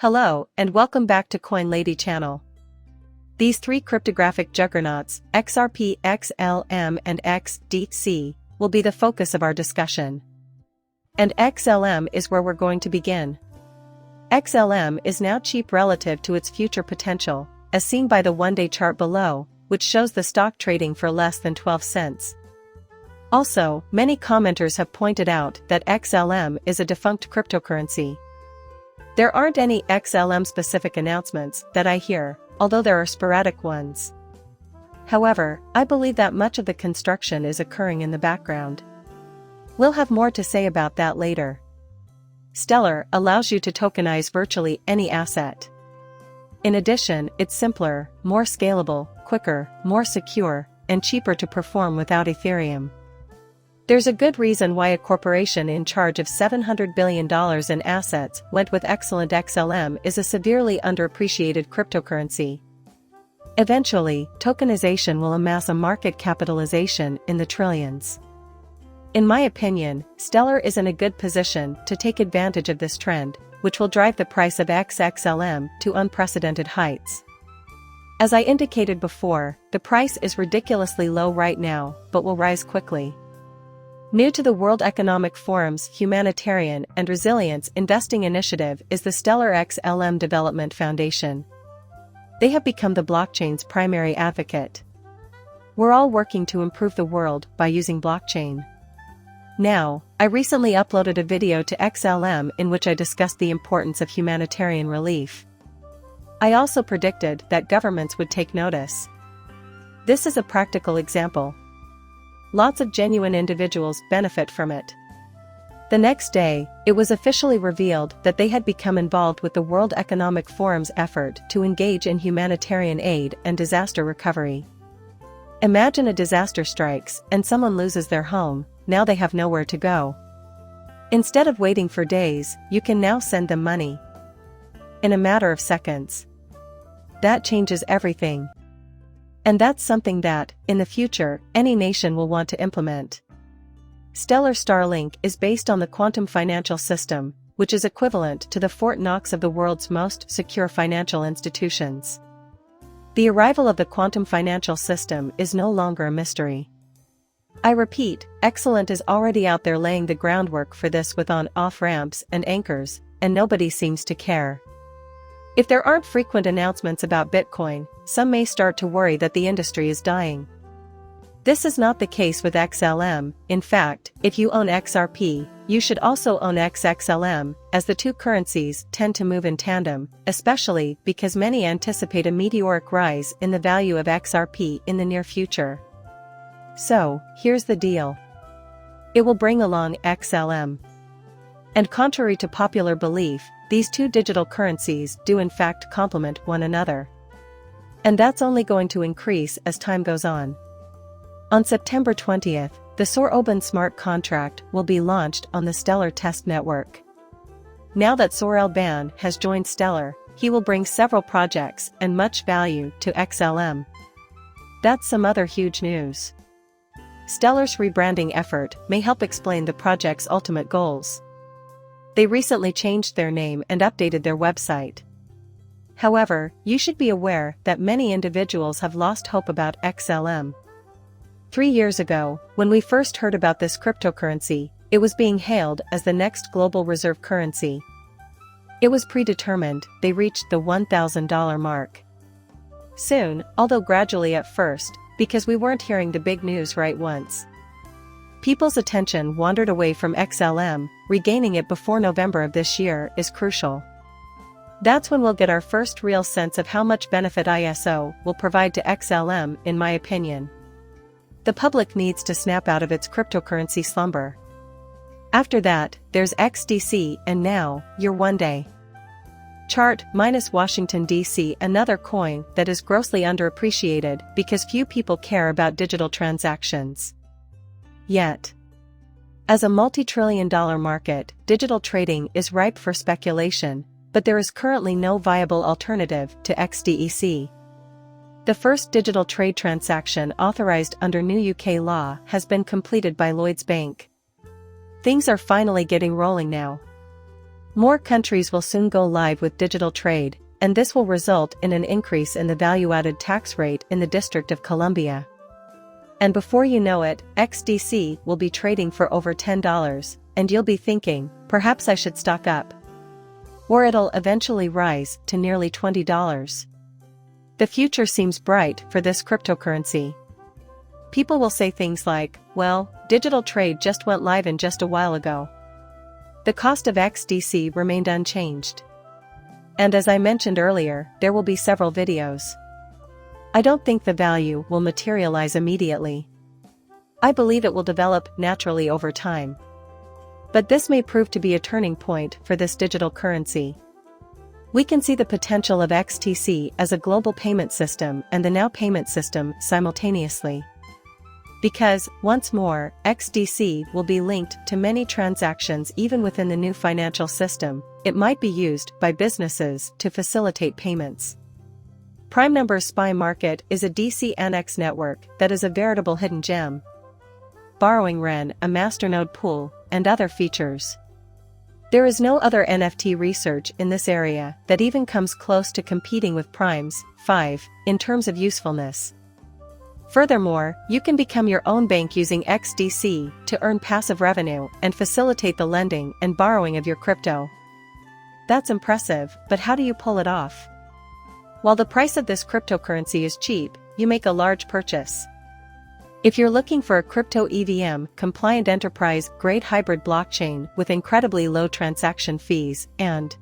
Hello, and welcome back to Coin Lady channel. These three cryptographic juggernauts, XRP, XLM and XDC, will be the focus of our discussion. And XLM is where we're going to begin. XLM is now cheap relative to its future potential, as seen by the one-day chart below, which shows the stock trading for less than 12 cents. Also, many commenters have pointed out that XLM is a defunct cryptocurrency. There aren't any XLM-specific announcements that I hear, although there are sporadic ones. However, I believe that much of the construction is occurring in the background. We'll have more to say about that later. Stellar allows you to tokenize virtually any asset. In addition, it's simpler, more scalable, quicker, more secure, and cheaper to perform without Ethereum. There's a good reason why a corporation in charge of $700 billion in assets went with excellent XLM is a severely underappreciated cryptocurrency. Eventually, tokenization will amass a market capitalization in the trillions. In my opinion, Stellar is in a good position to take advantage of this trend, which will drive the price of XLM to unprecedented heights. As I indicated before, the price is ridiculously low right now, but will rise quickly. New to the World Economic Forum's Humanitarian and Resilience Investing Initiative is the Stellar XLM Development Foundation. They have become the blockchain's primary advocate. We're all working to improve the world by using blockchain. Now, I recently uploaded a video to XLM in which I discussed the importance of humanitarian relief. I also predicted that governments would take notice. This is a practical example. Lots of genuine individuals benefit from it. The next day, it was officially revealed that they had become involved with the World Economic Forum's effort to engage in humanitarian aid and disaster recovery. Imagine a disaster strikes and someone loses their home, now they have nowhere to go. Instead of waiting for days, you can now send them money. In a matter of seconds. That changes everything. And that's something that, in the future, any nation will want to implement. Stellar Starlink is based on the quantum financial system, which is equivalent to the Fort Knox of the world's most secure financial institutions. The arrival of the quantum financial system is no longer a mystery. I repeat, Excellent is already out there laying the groundwork for this with on-off ramps and anchors, and nobody seems to care. If there aren't frequent announcements about Bitcoin, some may start to worry that the industry is dying. This is not the case with XLM. In fact, if you own XRP, you should also own XLM, as the two currencies tend to move in tandem, especially because many anticipate a meteoric rise in the value of XRP in the near future. So, here's the deal. It will bring along XLM. And contrary to popular belief, these two digital currencies do in fact complement one another. And that's only going to increase as time goes on. On September 20th, the Soroban smart contract will be launched on the Stellar test network. Now that Sorelban has joined Stellar, he will bring several projects and much value to XLM. That's some other huge news. Stellar's rebranding effort may help explain the project's ultimate goals. They recently changed their name and updated their website. However, you should be aware that many individuals have lost hope about XLM. 3 years ago, when we first heard about this cryptocurrency, it was being hailed as the next global reserve currency. It was predetermined, they reached the $1,000 mark. Soon, although gradually at first, because we weren't hearing the big news right once. People's attention wandered away from XLM, regaining it before November of this year is crucial. That's when we'll get our first real sense of how much benefit ISO will provide to XLM, in my opinion. The public needs to snap out of its cryptocurrency slumber. After that, there's XDC and now, your one-day chart minus Washington, D.C., another coin that is grossly underappreciated because few people care about digital transactions. Yet. As a multi-trillion-dollar market, digital trading is ripe for speculation, but there is currently no viable alternative to XDEC. The first digital trade transaction authorized under new UK law has been completed by Lloyds Bank. Things are finally getting rolling now. More countries will soon go live with digital trade, and this will result in an increase in the value-added tax rate in the District of Columbia. And before you know it, XDC will be trading for over $10, and you'll be thinking, perhaps I should stock up. Or it'll eventually rise to nearly $20. The future seems bright for this cryptocurrency. People will say things like, well, digital trade just went live in just a while ago. The cost of XDC remained unchanged. And as I mentioned earlier, there will be several videos. I don't think the value will materialize immediately. I believe it will develop naturally over time. But this may prove to be a turning point for this digital currency. We can see the potential of XTC as a global payment system and the Now payment system simultaneously. Because, once more, XDC will be linked to many transactions even within the new financial system. It might be used by businesses to facilitate payments. Prime Number's SPY market is a DC Annex network that is a veritable hidden gem. Borrowing REN, a masternode pool, and other features. There is no other NFT research in this area that even comes close to competing with Prime's 5 in terms of usefulness. Furthermore, you can become your own bank using XDC to earn passive revenue and facilitate the lending and borrowing of your crypto. That's impressive, but how do you pull it off? While the price of this cryptocurrency is cheap, you make a large purchase. If you're looking for a crypto EVM-compliant enterprise-grade hybrid blockchain with incredibly low transaction fees and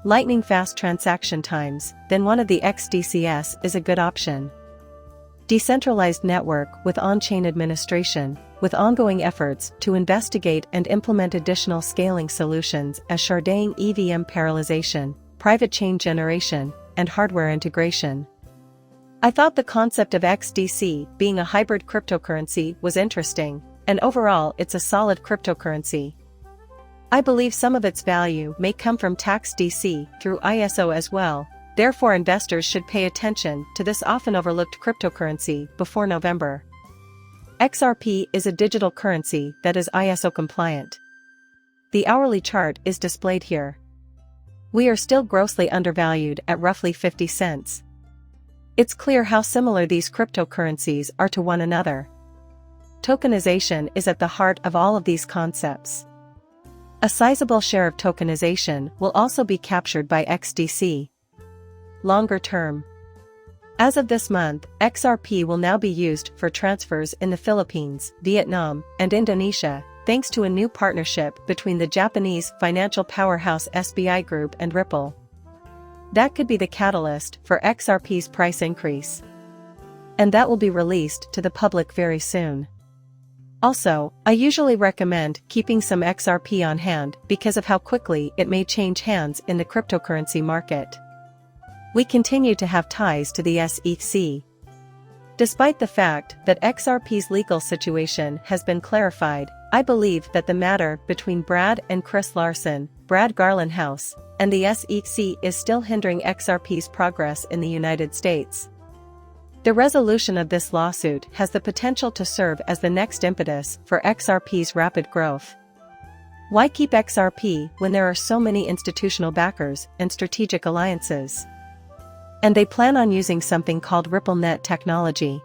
lightning-fast transaction times, then one of the XDCs is a good option. Decentralized network with on-chain administration, with ongoing efforts to investigate and implement additional scaling solutions as sharding EVM parallelization, private chain generation, and hardware integration. I thought the concept of XDC being a hybrid cryptocurrency was interesting, and overall it's a solid cryptocurrency. I believe some of its value may come from TaxDC through ISO as well, therefore investors should pay attention to this often overlooked cryptocurrency before November. XRP is a digital currency that is ISO compliant. The hourly chart is displayed here. We are still grossly undervalued at roughly 50 cents. It's clear how similar these cryptocurrencies are to one another. Tokenization is at the heart of all of these concepts. A sizable share of tokenization will also be captured by XDC. Longer term. As of this month, XRP will now be used for transfers in the Philippines, Vietnam, and Indonesia, thanks to a new partnership between the Japanese financial powerhouse SBI Group and Ripple. That could be the catalyst for XRP's price increase. And that will be released to the public very soon. Also, I usually recommend keeping some XRP on hand because of how quickly it may change hands in the cryptocurrency market. We continue to have ties to the SEC. Despite the fact that XRP's legal situation has been clarified, I believe that the matter between Brad and Chris Larson, Brad Garland House, and the SEC is still hindering XRP's progress in the United States. The resolution of this lawsuit has the potential to serve as the next impetus for XRP's rapid growth. Why keep XRP when there are so many institutional backers and strategic alliances? And they plan on using something called RippleNet technology.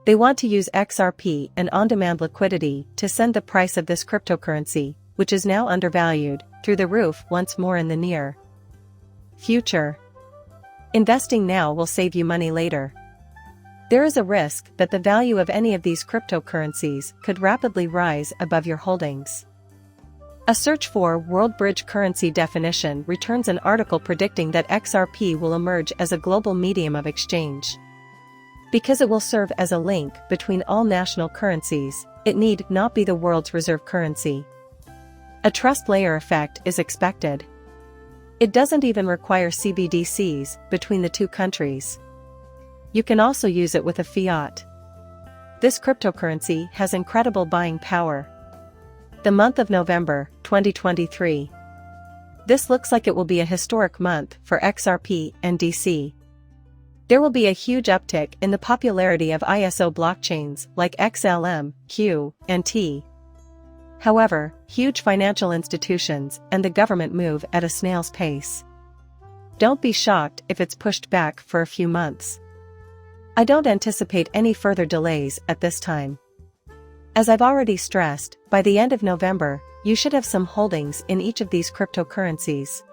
They want to use XRP and on-demand liquidity to send the price of this cryptocurrency, which is now undervalued, through the roof once more in the near future. Investing now will save you money later. There is a risk that the value of any of these cryptocurrencies could rapidly rise above your holdings. A search for World Bridge Currency definition returns an article predicting that XRP will emerge as a global medium of exchange. Because it will serve as a link between all national currencies, it need not be the world's reserve currency. A trust layer effect is expected. It doesn't even require CBDCs between the two countries. You can also use it with a fiat. This cryptocurrency has incredible buying power. The month of November, 2023. This looks like it will be a historic month for XRP and DC. There will be a huge uptick in the popularity of ISO blockchains like XLM, Q, and T. However, huge financial institutions and the government move at a snail's pace. Don't be shocked if it's pushed back for a few months. I don't anticipate any further delays at this time. As I've already stressed, by the end of November, you should have some holdings in each of these cryptocurrencies.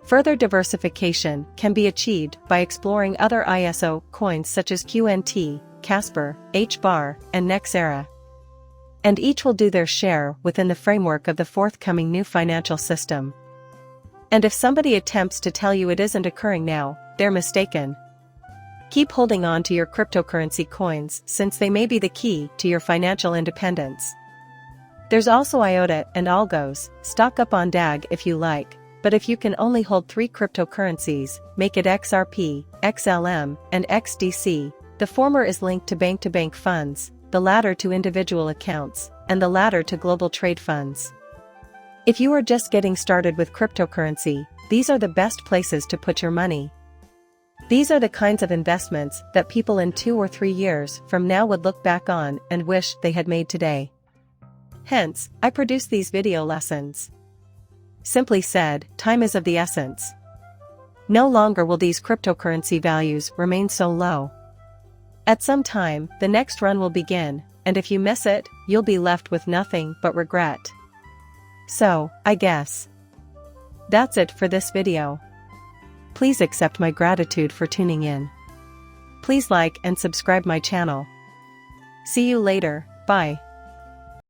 Further diversification can be achieved by exploring other ISO coins such as QNT, Casper, HBAR, and Nexera. And each will do their share within the framework of the forthcoming new financial system. And if somebody attempts to tell you it isn't occurring now, they're mistaken. Keep holding on to your cryptocurrency coins since they may be the key to your financial independence. There's also IOTA and Algos. Stock up on DAG if you like, but if you can only hold 3 cryptocurrencies, make it XRP, XLM, and XDC. The former is linked to bank funds, the latter to individual accounts, and the latter to global trade funds. If you are just getting started with cryptocurrency, these are the best places to put your money. These are the kinds of investments that people in 2 or 3 years from now would look back on and wish they had made today. Hence, I produce these video lessons. Simply said, time is of the essence. No longer will these cryptocurrency values remain so low. At some time, the next run will begin, and if you miss it, you'll be left with nothing but regret. So, I guess that's it for this video. Please accept my gratitude for tuning in. Please like and subscribe my channel. See you later, bye.